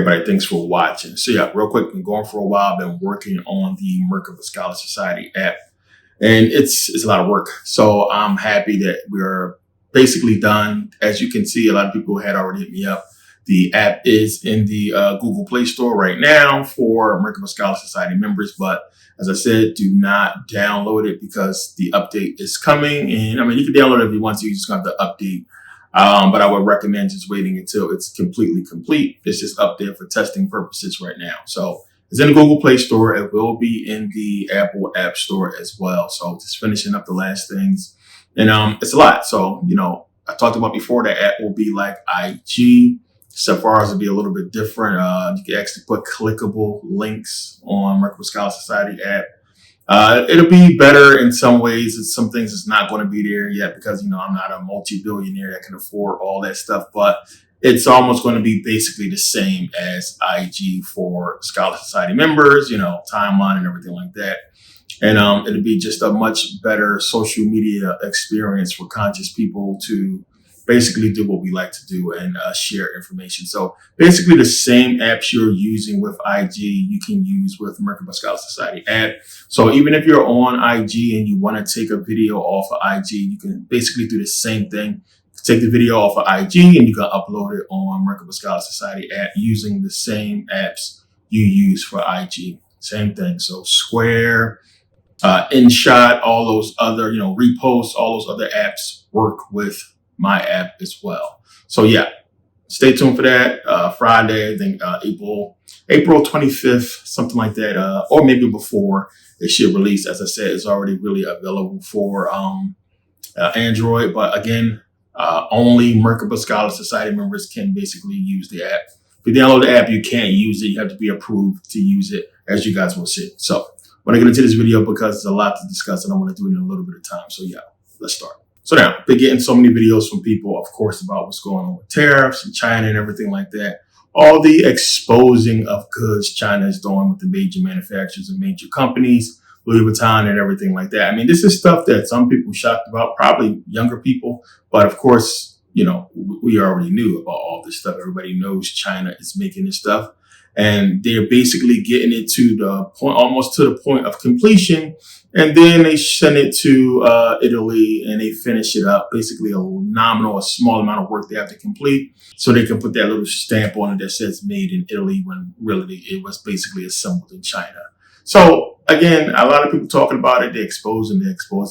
everybody. Thanks for watching. So yeah, real quick, been going for a while. Been working on the Merkabah Scholar Society app, and it's a lot of work. So I'm happy that we're basically done. As you can see, a lot of people had already hit me up. The app is in the Google Play Store right now for Merkabah Scholar Society members. But as I said, do not download it because the update is coming. And I mean, you can download it if you want to. You just got to update. But I would recommend just waiting until it's completely complete. It's just up there for testing purposes right now. So it's in the Google Play Store. It will be in the Apple App Store as well. So just finishing up the last things. And it's a lot. So, I talked about before, the app will be like IG. Safaris will be a little bit different. You can actually put clickable links on Merkabah Scholar Society app. It'll be better in some ways. Some things it's not going to be there yet because, I'm not a multi-billionaire that can afford all that stuff. But it's almost going to be basically the same as IG for Scholar Society members, timeline and everything like that. And it'll be just a much better social media experience for conscious people to basically do what we like to do and share information. So basically the same apps you're using with IG, you can use with Merkabah Scholar Society app. So even if you're on IG and you want to take a video off of IG, you can basically do the same thing. Take the video off of IG and you can upload it on Merkabah Scholar Society app using the same apps you use for IG. Same thing. So Square, InShot, all those other, Repost, all those other apps work with my app as well. So yeah, stay tuned for that. Friday, I think April 25th, something like that, or maybe before it should release. As I said, it's already really available for Android, but again, only Merkabah Scholar Society members can basically use the app. If you download the app, you can't use it. You have to be approved to use it, as you guys will see. So when I get into this video, because there's a lot to discuss and I want to do it in a little bit of time. So yeah, let's start. So now, I've been getting so many videos from people, of course, about what's going on with tariffs and China and everything like that. All the exposing of goods China is doing with the major manufacturers and major companies, Louis Vuitton and everything like that. I mean, this is stuff that some people shocked about, probably younger people. But of course, we already knew about all this stuff. Everybody knows China is making this stuff. And they're basically getting it to the point, almost to the point of completion. And then they send it to Italy and they finish it up. Basically a small amount of work they have to complete. So they can put that little stamp on it that says made in Italy when really it was basically assembled in China. So again, a lot of people talking about it, they're exposing,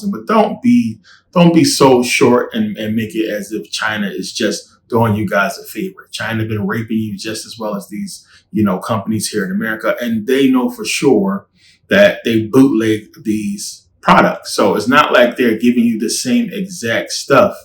but don't be so short and make it as if China is just doing you guys a favor. China been raping you just as well as these, companies here in America. And they know for sure that they bootleg these products. So it's not like they're giving you the same exact stuff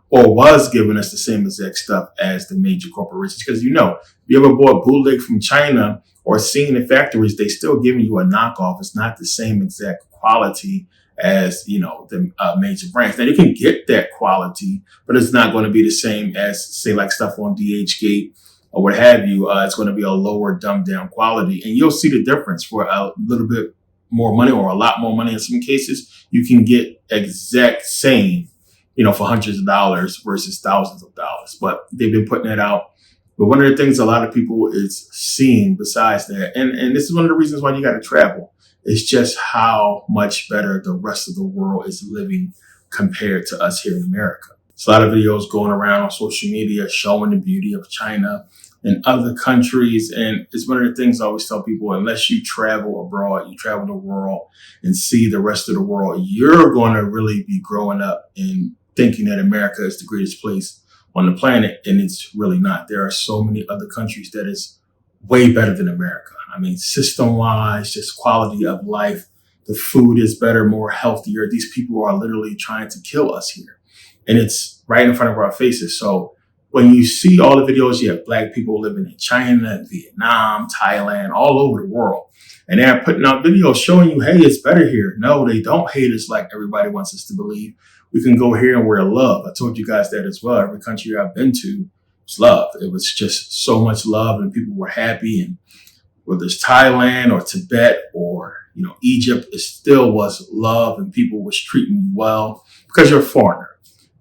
or was giving us the same exact stuff as the major corporations. Because, if you ever bought bootleg from China or seen the factories, they still giving you a knockoff. It's not the same exact quality as, the major brands. Now you can get that quality, but it's not going to be the same as, say, like stuff on DHgate or what have you. It's going to be a lower, dumbed down quality. And you'll see the difference for a little bit more money or a lot more money in some cases. You can get exact same, for hundreds of dollars versus thousands of dollars. But they've been putting that out. But one of the things a lot of people is seeing besides that, and this is one of the reasons why you got to travel, is just how much better the rest of the world is living compared to us here in America. There's a lot of videos going around on social media showing the beauty of China and other countries. And it's one of the things I always tell people, unless you travel abroad, you travel the world and see the rest of the world, you're going to really be growing up and thinking that America is the greatest place on the planet. And it's really not. There are so many other countries that is way better than America. I mean, system-wise, just quality of life, the food is better, more healthier. These people are literally trying to kill us here. And it's right in front of our faces. So when you see all the videos, you have Black people living in China, Vietnam, Thailand, all over the world. And they're putting out videos showing you, hey, it's better here. No, they don't hate us like everybody wants us to believe. We can go here and we're love. I told you guys that as well. Every country I've been to was love. It was just so much love and people were happy. And whether it's Thailand or Tibet or, Egypt, it still was love and people was treating you well because you're a foreigner.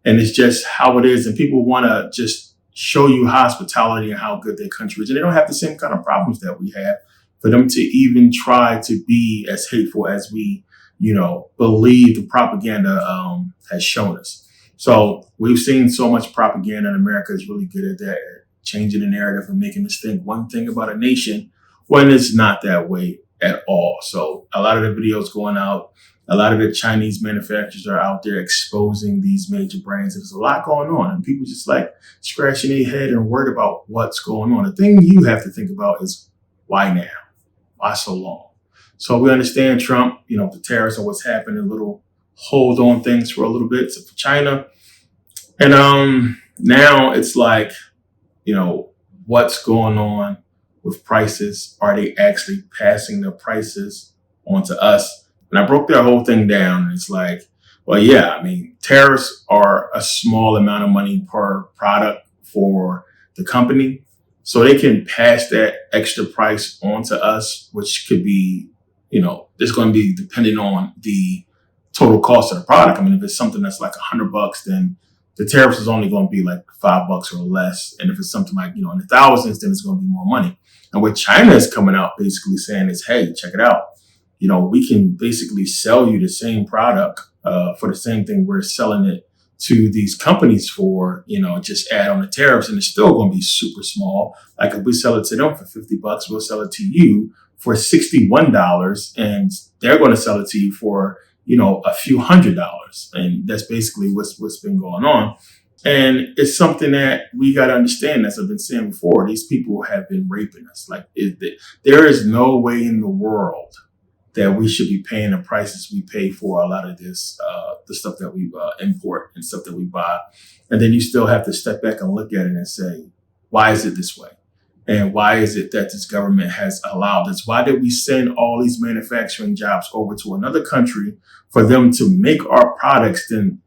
And it's just how it is. And people want to just show you hospitality and how good their country is. And they don't have the same kind of problems that we have. For them to even try to be as hateful as we, believe the propaganda has shown us. So we've seen so much propaganda, and America is really good at that, at changing the narrative and making us think one thing about a nation when it's not that way at all. So a lot of the videos going out, a lot of the Chinese manufacturers are out there exposing these major brands. There's a lot going on, and people just like scratching their head and worried about what's going on. The thing you have to think about is, why now? Why so long? So we understand Trump, the tariffs and what's happening, a little hold on things for a little bit for China. And now it's like, what's going on with prices? Are they actually passing the prices on to us? And I broke that whole thing down, and it's like, well, yeah, tariffs are a small amount of money per product for the company. So they can pass that extra price on to us, which could be, it's going to be depending on the total cost of the product. If it's something that's like $100, then the tariffs is only going to be like $5 or less. And if it's something like, in the thousands, then it's going to be more money. And what China is coming out basically saying is, hey, check it out. We can basically sell you the same product for the same thing we're selling it to these companies for, just add on the tariffs, and it's still going to be super small. Like if we sell it to them for $50, we'll sell it to you for $61, and they're going to sell it to you for, a few $100s. And that's basically what's been going on. And it's something that we got to understand, as I've been saying before, these people have been raping us. Like there is no way in the world that we should be paying the prices we pay for a lot of this, the stuff that we import and stuff that we buy. And then you still have to step back and look at it and say, why is it this way? And why is it that this government has allowed this? Why did we send all these manufacturing jobs over to another country for them to make our products, then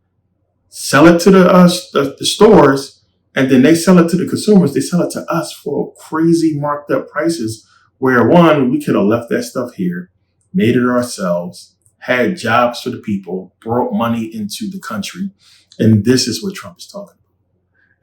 sell it to the stores, and then they sell it to the consumers? They sell it to us for crazy marked up prices, where one, we could have left that stuff here, made it ourselves, had jobs for the people, brought money into the country. And this is what Trump is talking about.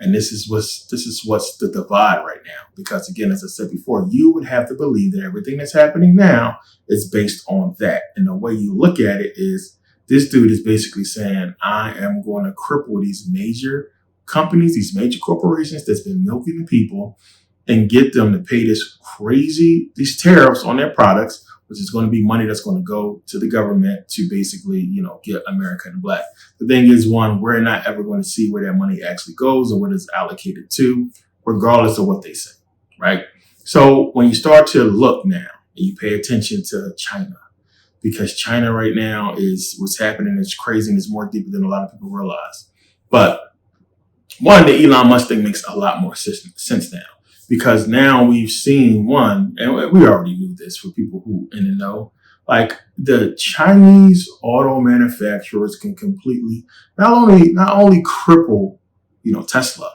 And this is what's the divide right now. Because again, as I said before, you would have to believe that everything that's happening now is based on that. And the way you look at it is, this dude is basically saying, I am going to cripple these major companies, these major corporations that's been milking the people, and get them to pay these tariffs on their products, which is going to be money that's going to go to the government to basically, get America in black. The thing is, one, we're not ever going to see where that money actually goes or what it's allocated to, regardless of what they say, right? So when you start to look now and you pay attention to China, because China right now is what's happening is crazy and it's more deeper than a lot of people realize. But one, the Elon Musk thing makes a lot more sense now. Because now we've seen one, and we already knew this for people who in the know, like the Chinese auto manufacturers can completely not only cripple, Tesla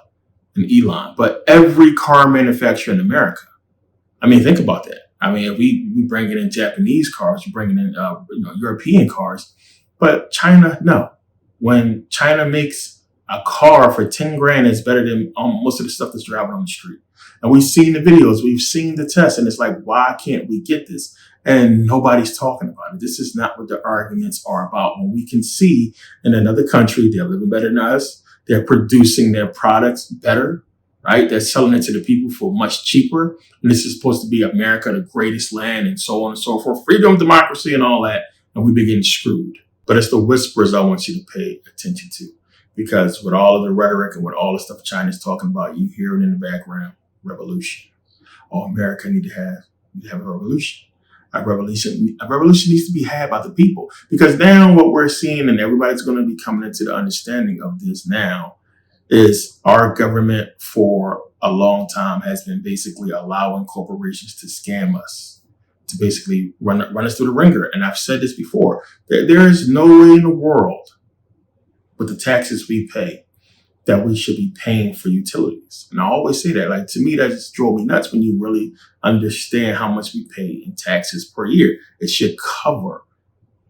and Elon, but every car manufacturer in America. Think about that. If we bring in Japanese cars, we're bringing in European cars, but China, no. When China makes a car for 10 grand, it's better than most of the stuff that's driving on the street. And we've seen the videos, we've seen the tests, and it's like, why can't we get this? And nobody's talking about it. This is not what the arguments are about. When we can see in another country, they're living better than us. They're producing their products better, right? They're selling it to the people for much cheaper. And this is supposed to be America, the greatest land, and so on and so forth. Freedom, democracy, and all that. And we've been getting screwed. But it's the whispers I want you to pay attention to. Because with all of the rhetoric and with all the stuff China's talking about, you hear it in the background. Revolution. Oh, America need to have a revolution. A revolution needs to be had by the people. Because now what we're seeing, and everybody's going to be coming into the understanding of this now, is our government for a long time has been basically allowing corporations to scam us, to basically run us through the ringer. And I've said this before, there is no way in the world with the taxes we pay that we should be paying for utilities. And I always say that, like, to me, that just drove me nuts when you really understand how much we pay in taxes per year. It should cover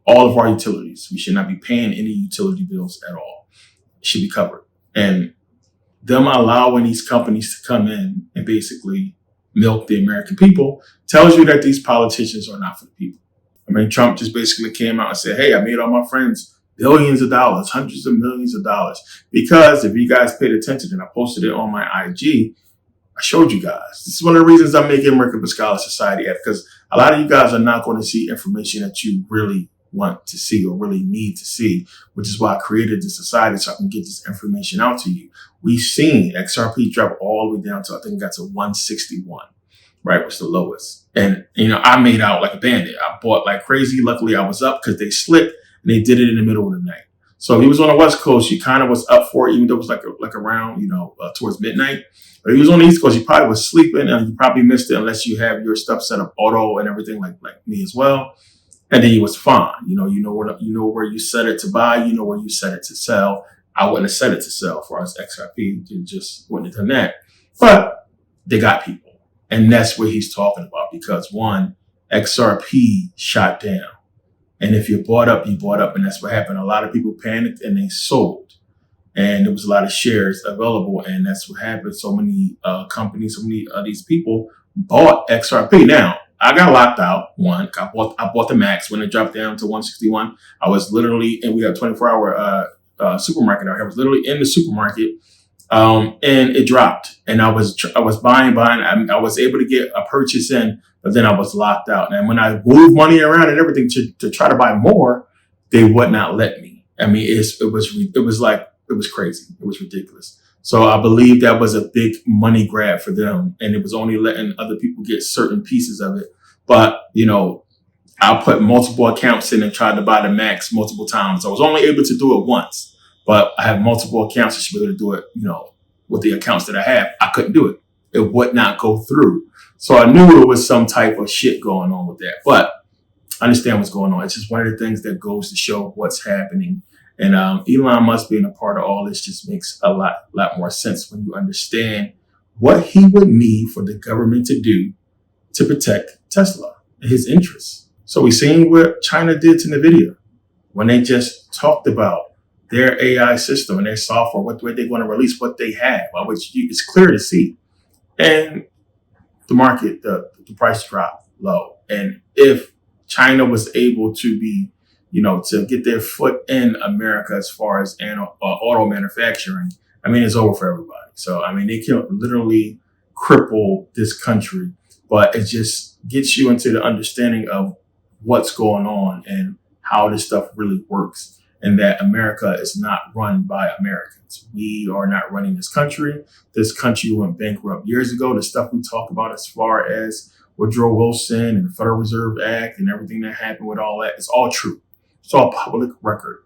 all of our utilities. We should not be paying any utility bills at all. It should be covered. And them allowing these companies to come in and basically milk the American people tells you that these politicians are not for the people. I mean, Trump just basically came out and said, hey, I made all my friends billions of dollars, hundreds of millions of dollars. Because if you guys paid attention, and I posted it on my IG, I showed you guys. This is one of the reasons I'm making Merkabah Scholar Society app, because a lot of you guys are not going to see information that you really want to see or really need to see, which is why I created this society so I can get this information out to you. We've seen XRP drop all the way down to, I think it got to 161, right? Was the lowest. And, I made out like a bandit. I bought like crazy. Luckily, I was up because they slipped and they did it in the middle of the night. So if he was on the West Coast, he kind of was up for it, even though it was like around, towards midnight. But if he was on the East Coast, he probably was sleeping and you probably missed it unless you have your stuff set up auto and everything like me as well. And then he was fine. You know where you set it to buy, you know where you set it to sell. I wouldn't have set it to sell for us XRP. You just wouldn't have done that. But they got people. And that's what he's talking about, because one, XRP shot down. And if you bought up, you bought up. And that's what happened. A lot of people panicked and they sold. And there was a lot of shares available. And that's what happened. So many companies, so many of these people bought XRP. Now, I got locked out. One, I bought the max when it dropped down to 161. I was literally, and we have a 24-hour supermarket out here. I was literally in the supermarket, and it dropped. And I was buying. I was able to get a purchase in, but then I was locked out. And when I moved money around and everything to try to buy more, they would not let me. I mean, it was crazy. It was ridiculous. So I believe that was a big money grab for them, and it was only letting other people get certain pieces of it. But, I put multiple accounts in and tried to buy the max multiple times. I was only able to do it once, but I have multiple accounts. I should be able to do it, with the accounts that I have. I couldn't do it. It would not go through. So I knew it was some type of shit going on with that. But I understand what's going on. It's just one of the things that goes to show what's happening. And Elon Musk being a part of all this just makes a lot more sense when you understand what he would need for the government to do to protect Tesla and his interests. So we've seen what China did to NVIDIA when they just talked about their AI system and their software, what they're going to release, what they have, which it's clear to see. And the market, the price dropped low. And if China was able to be to get their foot in America as far as auto manufacturing, I mean, it's over for everybody. So, I mean, they can literally cripple this country, but it just gets you into the understanding of what's going on and how this stuff really works, and that America is not run by Americans. We are not running this country. This country went bankrupt years ago. The stuff we talk about as far as Woodrow Wilson and the Federal Reserve Act and everything that happened with all that, it's all true. It's all public record.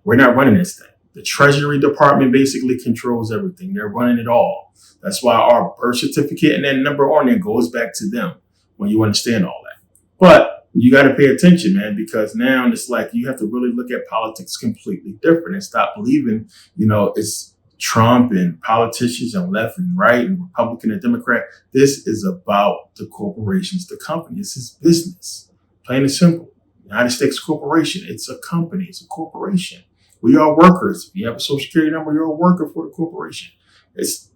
We're not running this thing. The Treasury Department basically controls everything. They're running it all. That's why our birth certificate and that number on there goes back to them when you understand all that. But you got to pay attention, man, because now it's like you have to really look at politics completely different and stop believing, it's Trump and politicians and left and right and Republican and Democrat. This is about the corporations, the companies. This is business, plain and simple. United States corporation. It's a company. It's a corporation. We are workers. If you have a social security number, you're a worker for the corporation. It's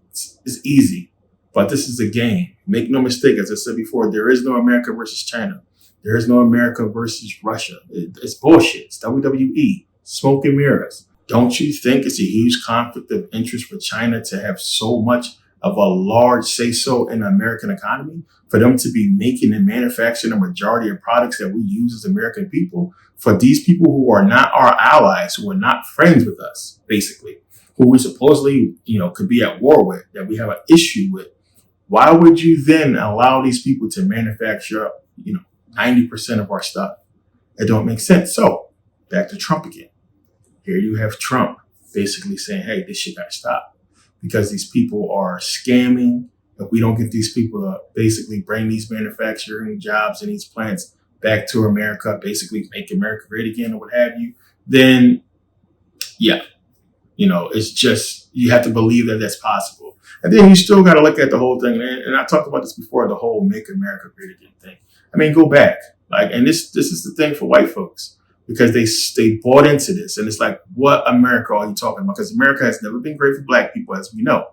easy, but this is a game. Make no mistake. As I said before, there is no America versus China. There is no America versus Russia. It's bullshit. It's WWE. Smoke and mirrors. Don't you think it's a huge conflict of interest for China to have so much of a large say-so in the American economy, for them to be making and manufacturing the majority of products that we use as American people, for these people who are not our allies, who are not friends with us, basically, who we supposedly, could be at war with, that we have an issue with. Why would you then allow these people to manufacture, 90% of our stuff? It don't make sense. So back to Trump again. Here you have Trump basically saying, hey, this shit got to stop, because these people are scamming. If we don't get these people to basically bring these manufacturing jobs and these plants back to America, basically make America great again or what have you, then yeah, it's just, you have to believe that that's possible. And then you still got to look at the whole thing. And I talked about this before, the whole make America great again thing. I mean, go back. And this is the thing for white folks, because they bought into this. And it's like, what America are you talking about? Because America has never been great for black people, as we know.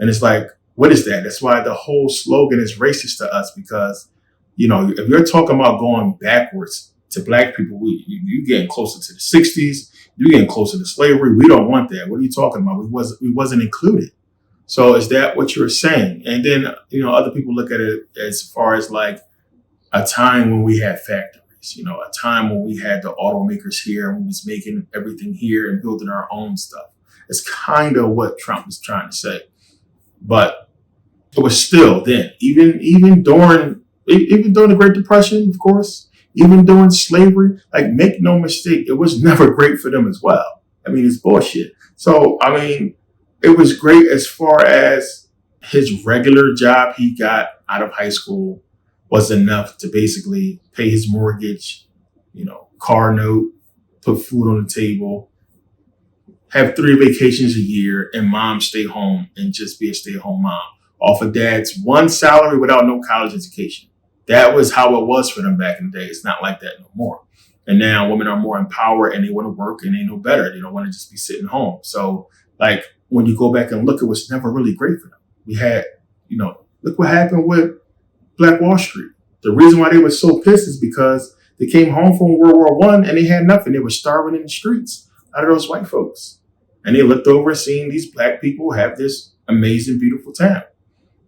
And it's like, what is that? That's why the whole slogan is racist to us, because, if you're talking about going backwards to black people, you getting closer to the 60s, you getting closer to slavery. We don't want that. What are you talking about? We wasn't included. So is that what you're saying? And then, other people look at it as far as like a time when we had factories, a time when we had the automakers here and we was making everything here and building our own stuff. It's kind of what Trump was trying to say. But it was still then, even during the Great Depression, of course, even during slavery, like, make no mistake, it was never great for them as well. I mean, it's bullshit. So, I mean, it was great as far as his regular job he got out of high school was enough to basically pay his mortgage, car note, put food on the table, have 3 vacations a year, and mom stay home and just be a stay-at-home mom off of dad's one salary without no college education. That was how it was for them back in the day. It's not like that no more. And now women are more empowered and they want to work and they know better. They don't want to just be sitting home. So, like, when you go back and look, it was never really great for them. We had, look what happened with Black Wall Street. The reason why they were so pissed is because they came home from World War I and they had nothing. They were starving in the streets out of those white folks. And they looked over and seen these black people have this amazing, beautiful town.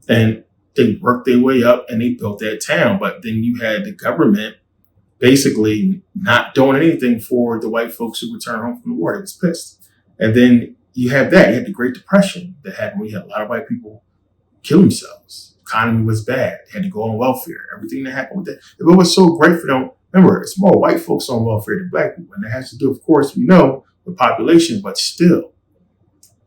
And they worked their way up and they built that town. But then you had the government basically not doing anything for the white folks who returned home from the war. They was pissed. And then you have that. You had the Great Depression that happened. We had a lot of white people kill themselves. Economy was bad. They had to go on welfare. Everything that happened with that. If it was so great for them, remember, it's more white folks on welfare than black people. And that has to do, of course, we know, with population, but still.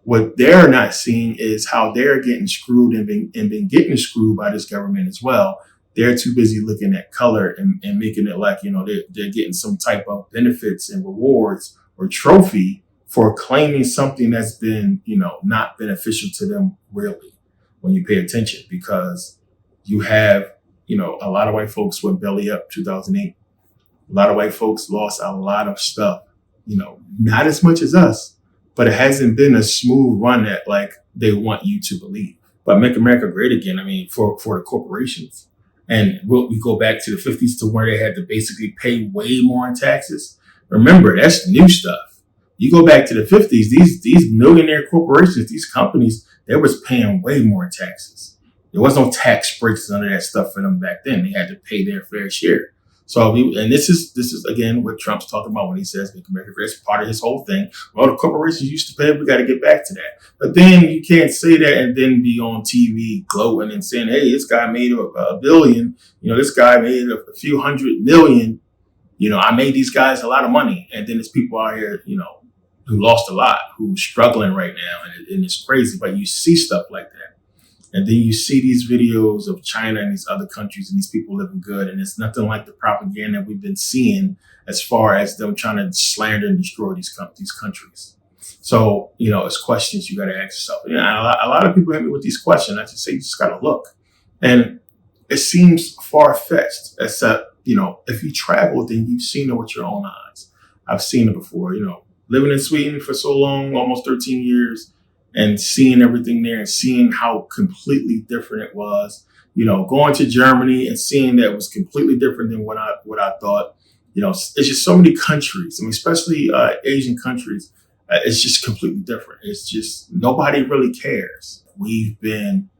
What they're not seeing is how they're getting screwed and been getting screwed by this government as well. They're too busy looking at color and making it like, they're getting some type of benefits and rewards or trophy for claiming something that's been, not beneficial to them really when you pay attention, because you have, a lot of white folks went belly up 2008. A lot of white folks lost a lot of stuff, not as much as us. But it hasn't been a smooth run that like they want you to believe. But make America great again, I mean, for the corporations. And we go back to the 50s to where they had to basically pay way more in taxes. Remember, that's new stuff. You go back to the 50s, these millionaire corporations, these companies, they was paying way more in taxes. There was no tax breaks, none of that stuff for them back then. They had to pay their fair share. So, and this is again what Trump's talking about when he says make America great. It's part of his whole thing. Well, the corporations used to pay, we got to get back to that. But then you can't say that and then be on TV gloating and saying, hey, this guy made a billion. This guy made a few $100 million. I made these guys a lot of money. And then there's people out here, who lost a lot, who's struggling right now. And it's crazy. But you see stuff like that. And then you see these videos of China and these other countries and these people living good. And it's nothing like the propaganda we've been seeing as far as them trying to slander and destroy these countries. So, it's questions you got to ask yourself. A lot of people hit me with these questions. I just say, you just got to look. And it seems far-fetched, except, if you travel, then you've seen it with your own eyes. I've seen it before, living in Sweden for so long, almost 13 years, and seeing everything there and seeing how completely different it was, going to Germany and seeing that it was completely different than what I thought. It's just so many countries. I mean, especially Asian countries. It's just completely different. It's just nobody really cares. We've been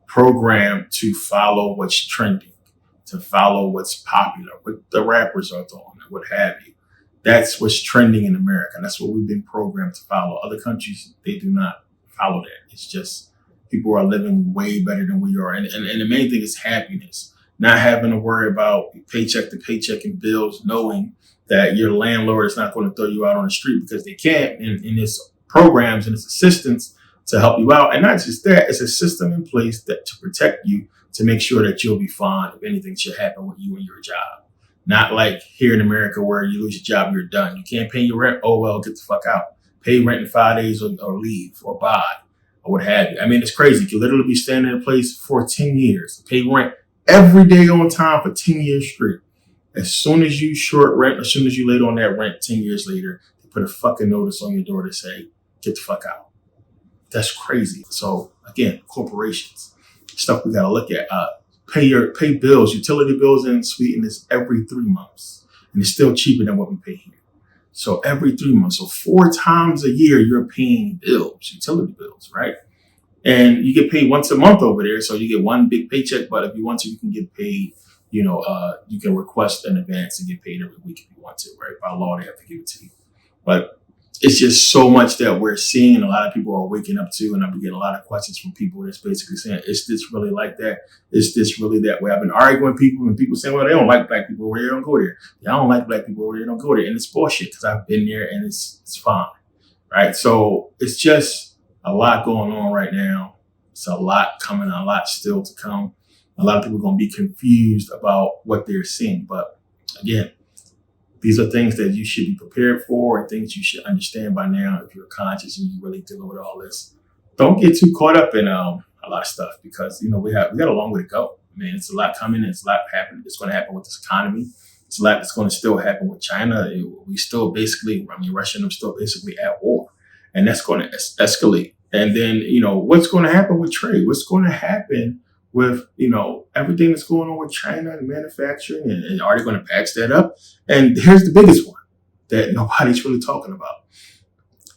programmed to follow what's trending, to follow what's popular, what the rappers are doing, and what have you. That's what's trending in America. That's what we've been programmed to follow. Other countries, they do not follow that. It's just people are living way better than we are. And the main thing is happiness. Not having to worry about paycheck to paycheck and bills, knowing that your landlord is not going to throw you out on the street because they can't. And it's programs and it's assistance to help you out. And not just that, it's a system in place that to protect you, to make sure that you'll be fine if anything should happen with you and your job. Not like here in America where you lose your job, you're done. You can't pay your rent. Oh, well, get the fuck out. Pay rent in 5 days or leave or buy or what have you. I mean, it's crazy. You can literally be staying in a place for 10 years, pay rent every day on time for 10 years straight. As soon as you short rent, as soon as you late on that rent 10 years later, they put a fucking notice on your door to say, get the fuck out. That's crazy. So Again, corporations, stuff we got to look at. Pay bills, utility bills in Sweden is every 3 months, and it's still cheaper than what we pay here. So every 3 months, so 4 times a year, you're paying bills, utility bills, right? And you get paid once a month over there. So you get one big paycheck, but if you want to, you can get paid, you can request in advance and get paid every week if you want to, right? By law, they have to give it to you. But it's just so much that we're seeing, a lot of people are waking up to, and I've been getting a lot of questions from people that's basically saying, is this really like that? Is this really that way? I've been arguing with people, and people saying, well, they don't like black people over here, don't go there. I don't like black people over here, don't go there. And it's bullshit, because I've been there and it's fine, right? So it's just a lot going on right now. It's a lot coming, a lot still to come. A lot of people are going to be confused about what they're seeing. But again, these are things that you should be prepared for and things you should understand by now if you're conscious and you're really dealing with all this. Don't get too caught up in a lot of stuff, because, we got a long way to go. I mean, it's a lot coming. It's a lot happening. It's going to happen with this economy. It's a lot that's going to still happen with China. We still basically, Russia and them still basically at war. And that's going to escalate. And then, what's going to happen with trade? What's going to happen with, everything that's going on with China and manufacturing, and are they going to patch that up? And here's the biggest one that nobody's really talking about: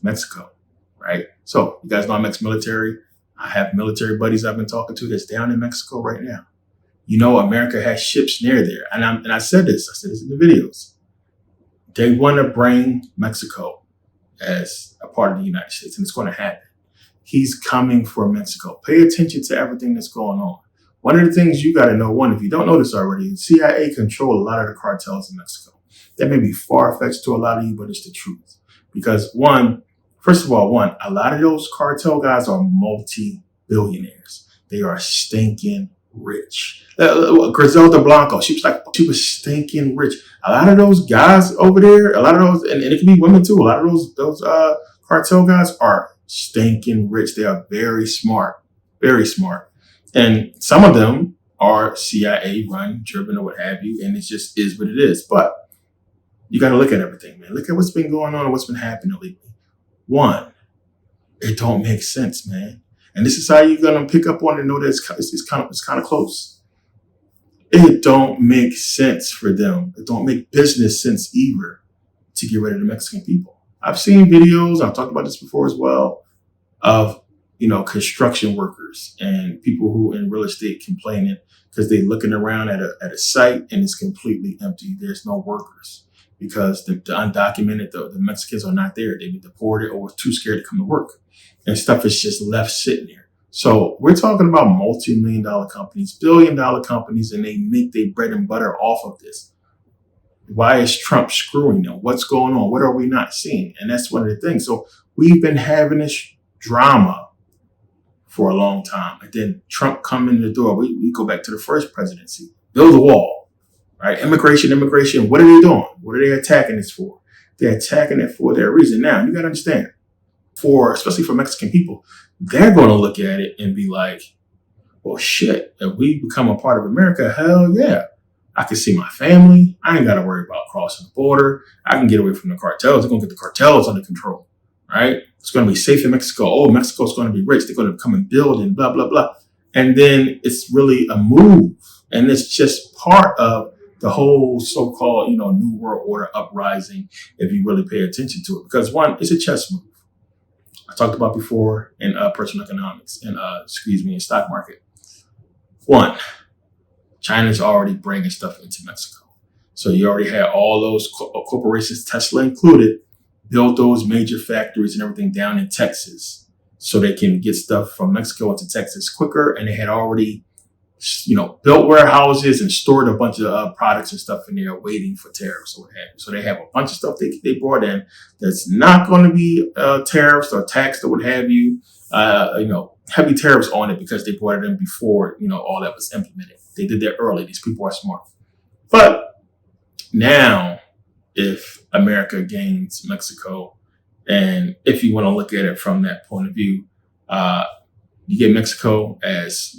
Mexico, right? So you guys know I'm ex-military. I have military buddies I've been talking to that's down in Mexico right now. America has ships near there. And I said this in the videos. They want to bring Mexico as a part of the United States, and it's going to happen. He's coming for Mexico. Pay attention to everything that's going on. One of the things you got to know, if you don't know this already, the CIA control a lot of the cartels in Mexico. That may be far-fetched to a lot of you, but it's the truth. Because first of all, a lot of those cartel guys are multi-billionaires. They are stinking rich. Griselda Blanco, she was stinking rich. A lot of those guys over there, and it can be women too. A lot of those cartel guys are stinking rich. They are very smart, very smart. And some of them are CIA run, driven, or what have you. And it just is what it is. But you got to look at everything, man. Look at what's been going on and what's been happening lately. One, it don't make sense, man. And this is how you're going to pick up on it and know that it's kind of close. It don't make sense for them. It don't make business sense either to get rid of the Mexican people. I've seen videos, I've talked about this before as well, of, construction workers and people who in real estate complaining because they're looking around at a site and it's completely empty. There's no workers because the undocumented, the Mexicans are not there. They've been deported or too scared to come to work. And stuff is just left sitting there. So we're talking about multi-million-dollar companies, billion-dollar companies, and they make their bread and butter off of this. Why is Trump screwing them? What's going on? What are we not seeing? And that's one of the things. So we've been having this drama for a long time. And then Trump come in the door. We go back to the first presidency. Build a wall, right? Immigration. What are they doing? What are they attacking this for? They're attacking it for their reason. Now, you got to understand, especially for Mexican people, they're going to look at it and be like, well, shit, if we become a part of America, hell yeah. I can see my family. I ain't got to worry about crossing the border. I can get away from the cartels. They're going to get the cartels under control, right? It's going to be safe in Mexico. Oh, Mexico's going to be rich. They're going to come and build and blah, blah, blah. And then it's really a move. And it's just part of the whole so-called, New World Order uprising, if you really pay attention to it. Because one, it's a chess move. I talked about before in personal economics and, in stock market. One, China's already bringing stuff into Mexico. So you already had all those corporations, Tesla included, build those major factories and everything down in Texas so they can get stuff from Mexico into Texas quicker. And they had already, built warehouses and stored a bunch of products and stuff in there waiting for tariffs or what have you. So they have a bunch of stuff they brought in that's not going to be tariffs or taxed or what have you, heavy tariffs on it because they brought it in before, all that was implemented. They did that early. These people are smart. But now, if America gains Mexico, and if you want to look at it from that point of view, you get Mexico as,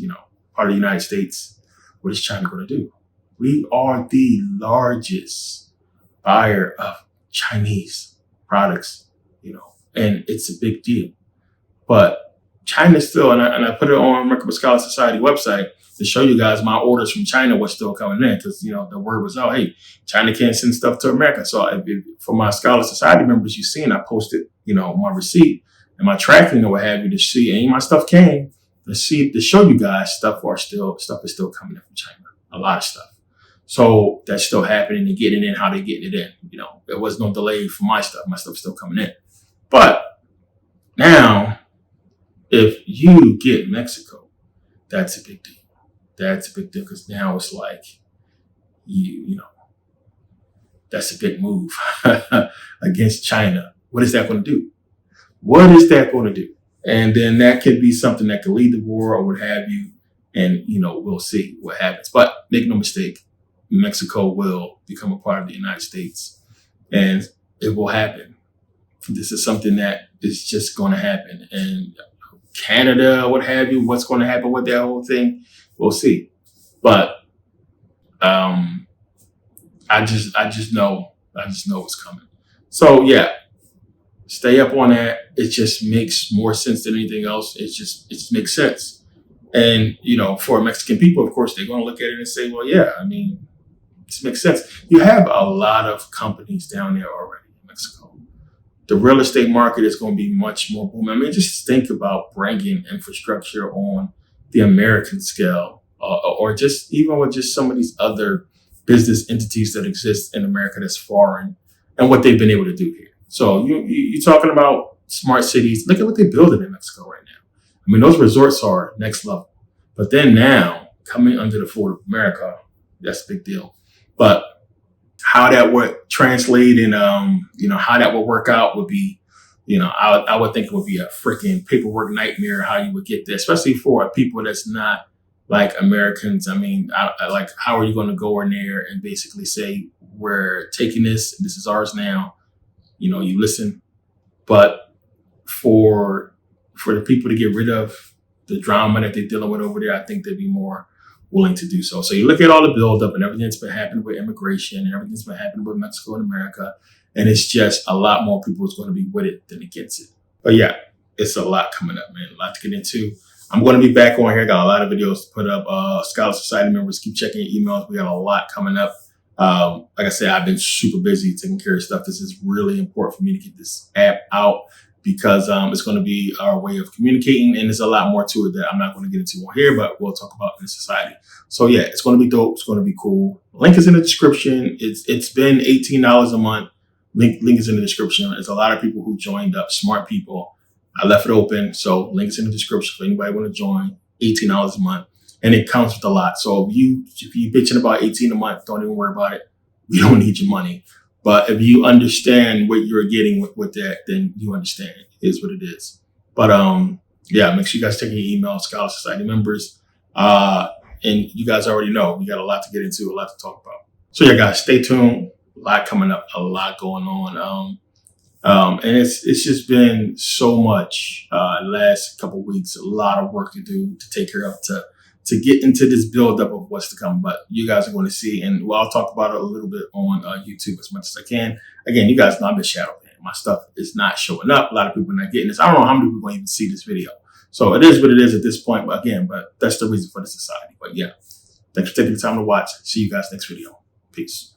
part of the United States. What is China going to do? We are the largest buyer of Chinese products, and it's a big deal. But China still, and I put it on Merkabah Scholar Society website to show you guys my orders from China was still coming in because, the word was out, hey, China can't send stuff to America. So for my Scholar Society members, you've seen, I posted, my receipt and my tracking or what have you to see, and my stuff came to show you guys stuff is still coming in from China. A lot of stuff. So that's still happening and getting in how they getting it in. There was no delay for my stuff. My stuff's still coming in. But now, if you get Mexico, that's a big deal. That's a big deal because now it's like, that's a big move against China. What is that going to do? What is that going to do? And then that could be something that could lead the war or what have you. And, we'll see what happens. But make no mistake, Mexico will become a part of the United States. And it will happen. This is something that is just going to happen. And Canada, what have you, what's going to happen with that whole thing, we'll see. But I just know it's coming. So yeah, stay up on that. It just makes more sense than anything else. It just makes sense. And for Mexican people, of course, they're going to look at it and say, well, yeah, this makes sense. You have a lot of companies down there already in Mexico. The real estate market is going to be much more booming. Just think about bringing infrastructure on the American scale, or just even with just some of these other business entities that exist in America that's foreign, and what they've been able to do here. So you're talking about smart cities. Look at what they're building in Mexico right now. Those resorts are next level. But then now, coming under the fold of America, that's a big deal. But how that would translate and, how that would work out would be, I would think it would be a freaking paperwork nightmare how you would get there, especially for people that's not like Americans. Like, how are you going to go in there and basically say, we're taking this is ours now, you listen. But for the people to get rid of the drama that they're dealing with over there, I think they'd be more willing to do so. So you look at all the buildup and everything that's been happening with immigration and everything that's been happening with Mexico and America, and it's just a lot more people is going to be with it than against it. But yeah, it's a lot coming up, man. A lot to get into. I'm going to be back on here. Got a lot of videos to put up. Scholar Society members, keep checking your emails. We got a lot coming up. Like I said, I've been super busy taking care of stuff. This is really important for me to get this app out, because it's going to be our way of communicating, and there's a lot more to it that I'm not going to get into on here, but we'll talk about in the society. So yeah, it's going to be dope. It's going to be cool. Link is in the description. It's been $18 a month. Link is in the description. There's a lot of people who joined up, smart people. I left it open, so link is in the description for anybody want to join. $18 a month, and it comes with a lot. So if you bitching about 18 a month, don't even worry about it. We don't need your money. But if you understand what you're getting with that, then you understand it is what it is. But yeah, make sure you guys take your email, Scholar Society members. And you guys already know we got a lot to get into, a lot to talk about. So yeah, guys, stay tuned. A lot coming up, a lot going on. And it's just been so much last couple of weeks, a lot of work to do, to take care of, to get into this buildup of what's to come. But you guys are going to see, and I'll talk about it a little bit on YouTube as much as I can. Again, you guys know I'm in shadow man. My stuff is not showing up. A lot of people are not getting this. I don't know how many people are going to even see this video. So it is what it is at this point. But that's the reason for the society. But yeah, thanks for taking the time to watch. See you guys next video. Peace.